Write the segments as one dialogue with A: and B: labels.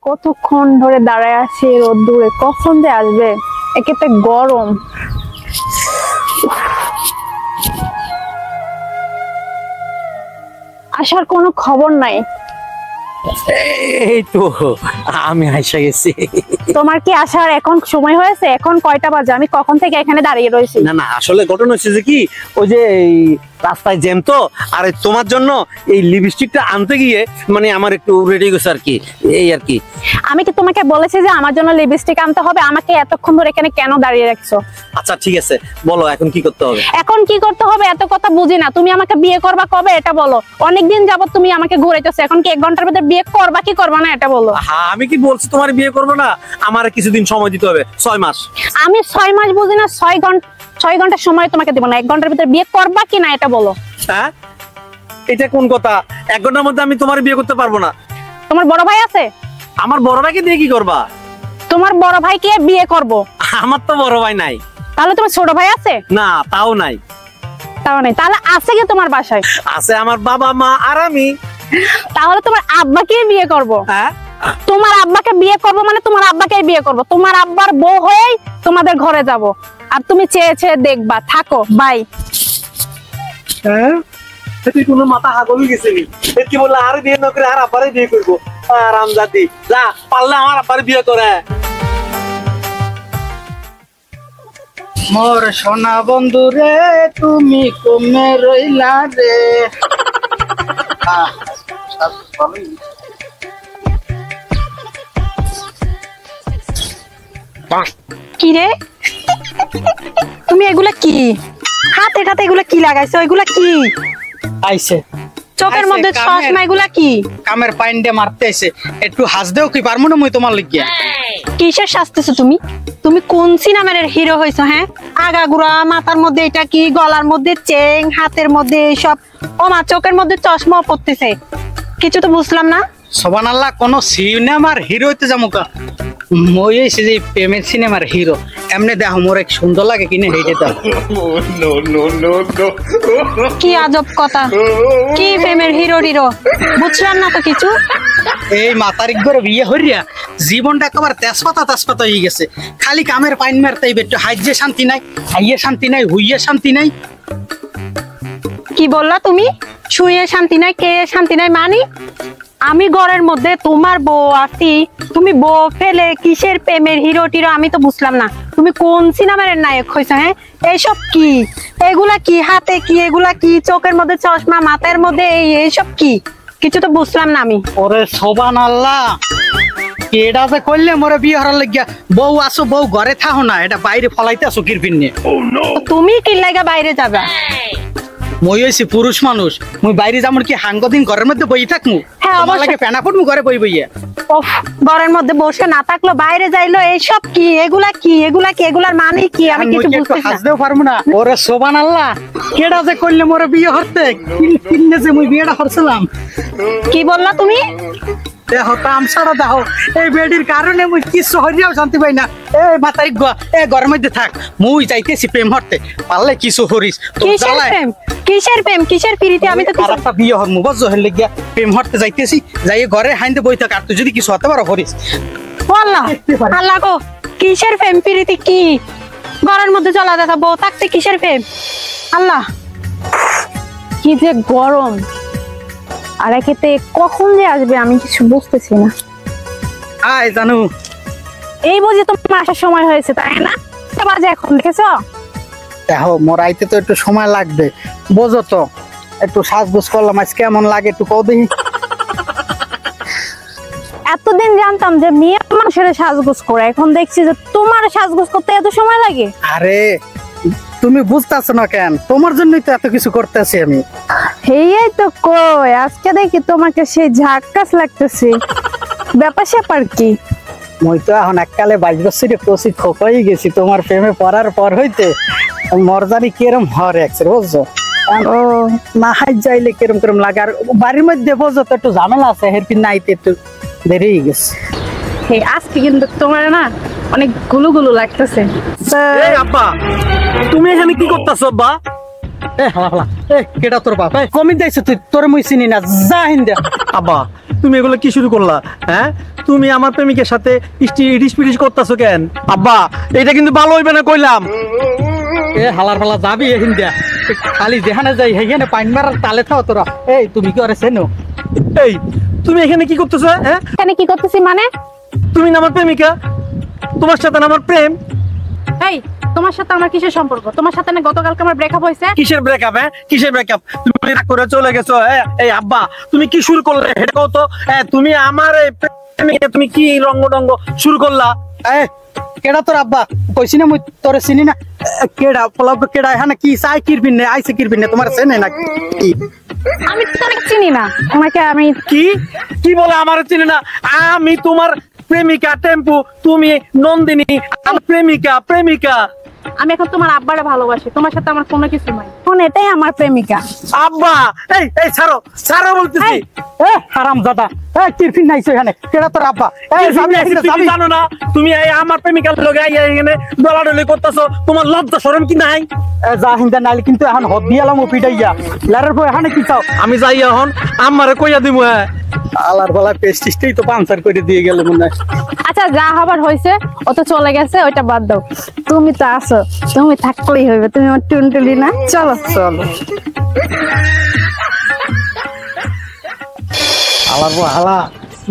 A: কতক্ষণ ধরে দাঁড়ায় আছি রোদ্দুরে, কখন যে আসবে। একেতে গরম, আসার কোনো খবর নাই।
B: এই তো আমি আইসা গেছি।
A: তোমার কি আসার এখন সময় হয়েছে? এখন কয়টা বাজে? আমি কখন থেকে এখানে দাঁড়িয়ে রয়েছি।
B: না না, আসলে ঘটনা হচ্ছে যে কি, ওই যে রাস্তায় জ্যাম তো, আর তোমার জন্য এই লিপস্টিকটা আনতে গিয়ে মানে আমার একটু রেডি গেছে আর কি, এই আর কি।
A: আমি কি তোমাকে বলেছি যে আমার জন্য লিপস্টিক আনতে হবে? আমাকে এতক্ষণ ধরে এখানে কেন দাঁড়িয়ে রাখছো?
B: আচ্ছা ঠিক আছে, বলো এখন কি করতে হবে?
A: এখন কি করতে হবে এত কথা বুঝি না। তুমি আমাকে বিয়ে করবা কবে এটা বলো। অনেকদিন যাবত তুমি আমাকে ঘুরাইতেছো, এখন কি 1 ঘন্টার ভিতরে বিয়ে করবা কি করবা না এটা বলো।
B: হ্যাঁ, আমি কি বলছি তোমার বিয়ে করবো না? আমার কিছুদিন সময় দিতে হবে, 6 মাস।
A: আমি 6 মাস বুঝি না, 6 ঘন্টা সময় তোমাকে দেব না। 1 ঘন্টার ভিতরে বিয়ে করবা কি না এটা বলো।
B: হ্যাঁ, এটা কোন কথা? 1 ঘন্টার মধ্যে আমি তোমার বিয়ে করতে পারবো না।
A: তোমার বড় ভাই আছে?
B: আমার বড় ভাইকে দিয়ে কি করবা?
A: তোমার বড় ভাইকে বিয়ে করব।
B: আমার তো বড় ভাই নাই।
A: তাহলে তোমার ছোট ভাই আছে?
B: না, তাও নাই।
A: তাও নাই? তাহলে আছে কি তোমার বাসায়?
B: আছে আমার বাবা মা আর আমি।
A: তাহলে তোমার আব্বাকে বিয়ে করব।
B: হ্যাঁ,
A: তোমার আব্বাকে বিয়ে করব মানে তোমার আব্বাকে বিয়ে করব। তোমার আব্বার বউ হয়েই তোমাদের ঘরে যাব, আর তুমি চেয়ে চেয়ে দেখবা। থাকো, বাই।
B: হ্যাঁ, তুই কোনো মাথা হাগল গেছিলি? কি বললা? আর বিয়ে না করে আর আব্বারে বিয়ে করবো? আরামজাদি, যা পারলে আমার আব্বারে বিয়ে করে।
C: মোর সোনা বন্ধু রে, তুমি কমে রইলা রে।
A: কি রে তুমি এগুলা কি হাতে হাতে এগুলা কি লাগাইছো? এগুলা কি
C: আইছে
A: চোখের মধ্যে চশমা? এগুলা কি?
C: কামের পাইন দিয়ে মারতে আইছে। একটু হাস দেও কি পারমু না মুই তোমার লাগিয়া?
A: কিসের শাস্তেছো তুমি? তুমি কোন সিনেমার হিরো হইছো? হ্যাঁ, আগাগুড়া, মাথার মধ্যে এটা কি, গলার মধ্যে চেন, হাতের মধ্যে এইসব, ও মা চোখের মধ্যে চশমা পড়তেছে। কিছু তো বুঝলাম না।
C: সুবহানাল্লাহ, কোন সিনেমার হিরো হইতে যামুকা? মই হইছে যে প্রেমের সিনেমার হিরো। এমনি দেখো মোর এক সুন্দর লাগে কিনে হেইটা দাও।
A: কি আজব কথা! কি প্রেমের হিরো হিরো বুঝলাম না তো কিছু।
C: এই মাতারিক করে বিয়ে হইয়া জীবনটা একেবারে তেজপাতা হয়ে গেছে। খালি কামের পাইন মারতে একটু হাইজে শান্তি নাই, খাইয়ে শান্তি নাই, হুইয়ে শান্তি নাই।
A: কি বললা তুমি? শুয়ে শান্তি নাই, কে শান্তি নাই মানে? আমি ঘরের মধ্যে তোমার বউ আছি, তুমি বউ ফেলে কিসের প্রেমের হিরো টিরো আমি তো বুঝলাম না। তুমি কোন সিনেমার নায়ক হইছো? হ্যাঁ, এইসব কি? এগুলা কি? হাতে কি? এগুলা কি? চোখের মধ্যে চশমা, মাথার মধ্যে এইসব কি? কিছু তো বুঝলাম না আমি।
C: ওরে সুবহানাল্লাহ, এটা যে করলে মোরে বিয়ে হওয়ার লাগিয়া। বউ আসো, বউ ঘরে থাকো না, এটা বাইরে ফলাইতে আসো কিরপিন নিয়ে।
A: তুমি কি লাগা বাইরে যাবা?
C: মই হইছি পুরুষ মানুষ, মুই বাইরে যামুর কি হাঙ্গদিন ঘরের মধ্যে বই থাকমু?
A: হ্যাঁ,
C: আমার লাগে পেনা ফুটমু ঘরে বই বইয়া।
A: ওফ, ঘরের মধ্যে বসে না থাকলো বাইরে যাইলো, এইসব কি? এগুলা কি? এগুলা কি? এগুলার মানে কি? আমি কিছু বুঝতেছি না।
C: হাসতেও পারবো না। ওরে সুবহানাল্লাহ, কেডা যে করলে মোরে বিয়ে হতে? কিন্নে যে মুই বিয়েটা করছিলাম।
A: কি বললা তুমি?
C: দেখো তামসাটা দেখো, এই বেডির কারণে মুই কিছু হরিয়াও শান্তি পাই না। এই মাতারি ঘরের মধ্যে থাক, মুই যাইতেছি প্রেম হরতে, পারলে কিছু হরিস।
A: কিসের প্রেম? কিসের প্রেম? কিসের প্রীতি? আমি তো
C: আর একটা বিয়ে হরমু বজ্জ হেলে গিয়া প্রেম হরতে যাইতেছি, যাই ঘরে হাইন্দে বই থাক। আর তুই যদি কিছু হতে পারো হরিস।
A: আল্লাহ আল্লাহ গো, কিসের প্রেম প্রীতি? কি ঘরের মধ্যে চলা দেখা বউ থাকতে কিসের প্রেম? আল্লাহ, কি যে গরম! আর একেতে কখন যে আসবে আমি কিছু বুঝতেছি না।
C: আয় জানু,
A: এই বুঝি তোমার আসার সময় হয়েছে, তাই না? কত বাজে এখন দেখেছো?
C: দেখো মোর আইতে তো একটু সময় লাগবে, বোঝো তো। একটু সাজগোজ করলাম, আজ কেমন লাগে একটু কও দেখি।
A: এতদিন জানতাম যে মেয়ে মানুষের সাজগোজ করে, এখন দেখছি যে তোমার সাজগোজ করতে এত সময় লাগে।
C: আরে তুমি বুঝতেছো না কেন? তোমার জন্যই তো এত কিছু করতেছি আমি।
A: এই তো কই, আজকে দেখি তোমাকে সেই ঝাক্কাস লাগতেছে। ব্যাপার স্যাপার কি?
C: মই তো এখন এককালে 22 বছরে কচি খোকাই গেছি তোমার প্রেমে পড়ার পর হইতে। মরজানি কিরম হর একছে বুঝছো? ও না হাই যাইলে কিরম কিরম লাগে। আর বাড়ির মধ্যে বোঝো তো একটু ঝামেলা আছে, হেরপিন নাইতে একটু দেরি হয়ে গেছে।
A: আজকে কিন্তু তোমার না অনেক গুলু গুলু লাগতেছে।
B: এই আব্বা, তুমি এখানে কি করতেছো আব্বা?
C: এ হালা হালা, এ কেডা তোর বাপ? কমি যাইছে তুই, তোর মুই চিনি না, যা হিন্দা।
B: আব্বা তুমি এগুলো কি শুরু করলা? হ্যাঁ, তুমি আমার প্রেমিকের সাথে ইডিস করতেছো কেন? আব্বা, এটা কিন্তু ভালো হইবে না কইলাম।
C: এ হালার ফালা যাবি এখান দিয়া খালি যেখানে যাই সেখানে পাইন মারার তালে থাও তোরা। এই তুমি কি করে চেনো?
B: এই তুমি এখানে কি করতেছো? হ্যাঁ,
A: এখানে কি করতেছি মানে?
B: তুমি না আমার প্রেমিকা, তোমার সাথে না আমার প্রেম।
D: এই তোমার সাথে আমার কিসের সম্পর্ক? তোমার সাথে না গতকালকে আমার ব্রেকআপ হয়েছে।
B: কিসের ব্রেকআপ? হ্যাঁ, কিসের ব্রেকআপ? তুমি রাগ করে চলে গেছো। এই আব্বা, তুমি কি শুরু করলে এটা কও তো। তুমি আমার এই প্রেমিকা তুমি কি রঙ্গ ডঙ্গ শুরু করলা?
C: এ কেডা তোর আব্বা? কইছি না মুই তোরে চিনি না। কেডা পলাব কেডা এখানে কি চাই কিরবিন নে আইছে কিরবিন নে তোমার চেনে না কি?
A: আমি তো অনেক চিনি না ওনাকে। আমি
B: কি কি বলে আমার চিনি না? আমি তোমার প্রেমিকা টেম্পু, তুমি নন্দিনী, আমার প্রেমিকা।
D: আমি এখন তোমার আব্বারে ভালোবাসি, তোমার সাথে আমার কোনো কিছু নাই।
A: এখন এটাই আমার প্রেমিকা।
B: আব্বা, এই ছাড়ো বলতেছি।
C: এ হারামজাদা, এ কিরবিন নাইছো এখানে? কেডা তোর আব্বা? এই যাবি এখানে
B: তুমি
C: যাবি?
B: জানো না তুমি এই আমার প্রেমিকার লগে আইয়া এখানে দলাদলি করতেছো? তোমার লজ্জা শরম কি নাই?
C: এ যা হিন্দা নাইলে কিন্তু এখন হদ দিয়ালাম ও পিটাইয়া লারের পর এখানে কি চাও?
B: আমি যাই এখন আমারে কইয়া দিমু।
C: আলার বেলা পেস্টিসটাই তো পাঞ্চার করে দিয়ে গেল মনে হয়।
D: আচ্ছা, যা হবার হয়েছে ও তো চলে গেছে, ওইটা বাদ দাও। তুমি তো আছো, তুমি থাকলেই হইবে। তুমি আমার টুনটুলি না? চলো
C: চলো। হালার বো হালা,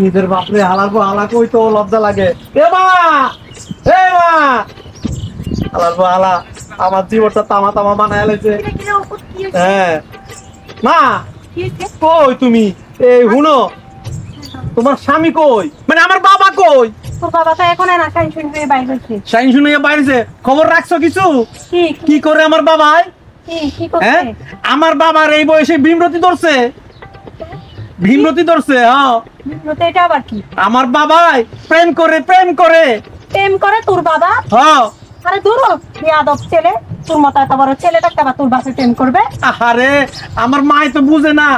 C: নিজের বাপরে হালার বো হালা কই তো লজ্জা লাগে।
B: এ মা হালার বো হালা আমার জীবনটা তামা বানায় লাইছে। হ্যাঁ মা, কই তুমি? এই হুনো, তোমার স্বামী কই? মানে আমার বাবা কই?
A: তোর বাবা তো এখন না টেনশন হয়ে বাইরে হচ্ছে।
B: শাইন শুনে বাইরেছে। খবর রাখছো কিছু? কি করে আমার বাবাই?
A: কি
B: হ্যাঁ, আমার বাবার এই বয়সে ভীমরতি ধরছে। হ্যাঁ,
A: এটা আবার কি?
B: আমার বাবাই প্রেম করে।
A: প্রেম করে তোর বাবা?
B: হ্যাঁ।
A: আরে দূর বেয়াদব ছেলে, তোর মতো এত বড় ছেলেটা আবার তোর বাপে প্রেম করবে?
B: আরে আমার মাই তো বুঝে না।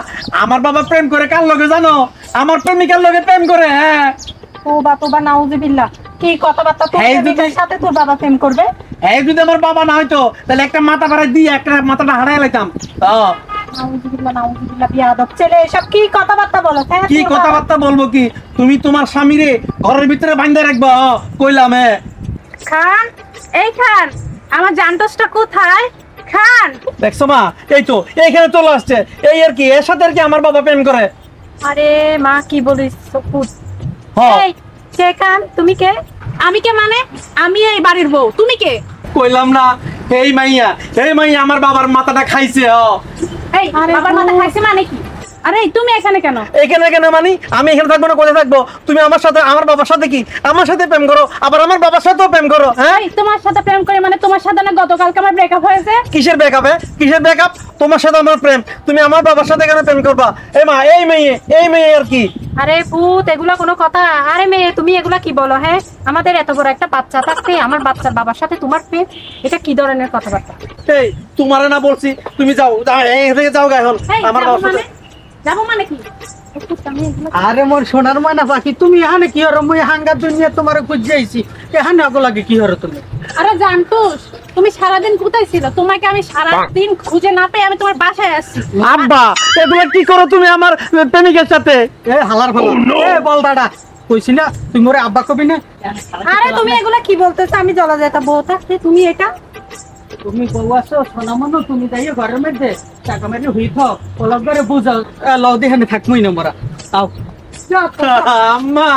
B: আমার বাবা প্রেম করে কার লগে জানো? আমার প্রেমিকার লগে প্রেম করে। হ্যাঁ,
A: তোবা নাউজুবিল্লাহ, কি কথাবার্তা? তোর
B: এই
A: প্রেমিকার
B: যদি-
A: সাথে তোর বাবা প্রেম করবে?
B: এই যদি আমার বাবা না হইতো তাহলে একটা মাথা বাড়াই দিয়ে একটা মাথাটা হারাই লাইতাম।
A: নাউজুবিল্লাহ বিয়াদব ছেলে, এসব কি কথাবার্তা বলো? হ্যাঁ,
B: কি
A: তোর বাবা-
B: কথাবার্তা বলবো কি? তুমি তোমার স্বামীরে ঘরের ভিতরে বাইন্ধা রাখবা। কইলাম।
D: খান, এই খান, আমার জানটোসটা কোথায়? খান,
B: দেখছো মা, এই তো এইখানে চলে আসছে। এই আর কি, এর সাথে আর কি আমার বাবা প্রেম করে।
A: আরে মা কি বলিস সকুত?
B: হ্যাঁ,
A: এই কে কান? তুমি কে?
D: আমি কে মানে? আমি এই বাড়ির বউ, তুমি কে?
B: কইলাম না এই মাইয়া আমার বাবার মাথাটা খাইছে।
D: এই বাবার মাথা খাইছে মানে কি? আরে তুমি এখানে কেন?
B: এখানে কেন মানি? আমি এখানে থাকবো না, কোথায় থাকবো? তুমি আমার সাথে আমার বাবার সাথে কি আমার সাথে প্রেম করো, আবার আমার বাবার সাথেও প্রেম করো। হ্যাঁ,
D: এই তোমার সাথে প্রেম করে মানে তোমার সাথে না গতকালকে আমার ব্রেকআপ হয়েছে?
B: কিসের ব্রেকআপ? কিসের ব্রেকআপ? তোমার সাথে আমার প্রেম, তুমি আমার বাবার সাথে কেন প্রেম করবা? এই মা, এই মেয়ে আর কি?
A: আরে ভূত, এগুলা কোনো কথা? আরে মেয়ে, তুমি এগুলা কি বলো? হ্যাঁ, আমাদের এত বড় একটা বাচ্চা থাকতে আমার বাচ্চার বাবার সাথে তোমার প্রেম, এটা কি ধরনের কথাবার্তা?
B: এই তোমারে না বলছি তুমি যাও, এই থেকে যাও গা এখন
A: এই,
B: আমার
A: যাবো
B: বাবার সাথে।
A: যাবো মানে কি? আমি এগুলা
C: আরে মোর সোনার ময়না পাখি, তুমি এখানে কি হরো? মুই হাঙ্গা দুনিয়া তোমার খুঁজে আইছি, এখানে আগো লাগে কি হরো তুমি?
D: আরে জানতোস, তুমি সারাদিন কোথায় ছিল? তোমাকে আমি সারাদিন খুঁজে না পেয়ে আমি তোমার বাসায় আসছি।
B: আব্বা, এগুলো কি করো তুমি আমার প্রেমিকের সাথে?
C: এ হালার ভালো, এ বল দাদা, কইছি না তুই মোরে আব্বা কবি না?
A: আরে তুমি এগুলা কি বলতেছো? আমি জলা যেতা বউ থাকতে তুমি এটা?
C: তুমি বউ আছো সোনা মনো, তুমি যাইও ঘরের মধ্যে টাকা মেরে হুই থাও, ওলক করে বুঝাও। লও দেখানে থাকমই না মোরা। আও
B: আম্মা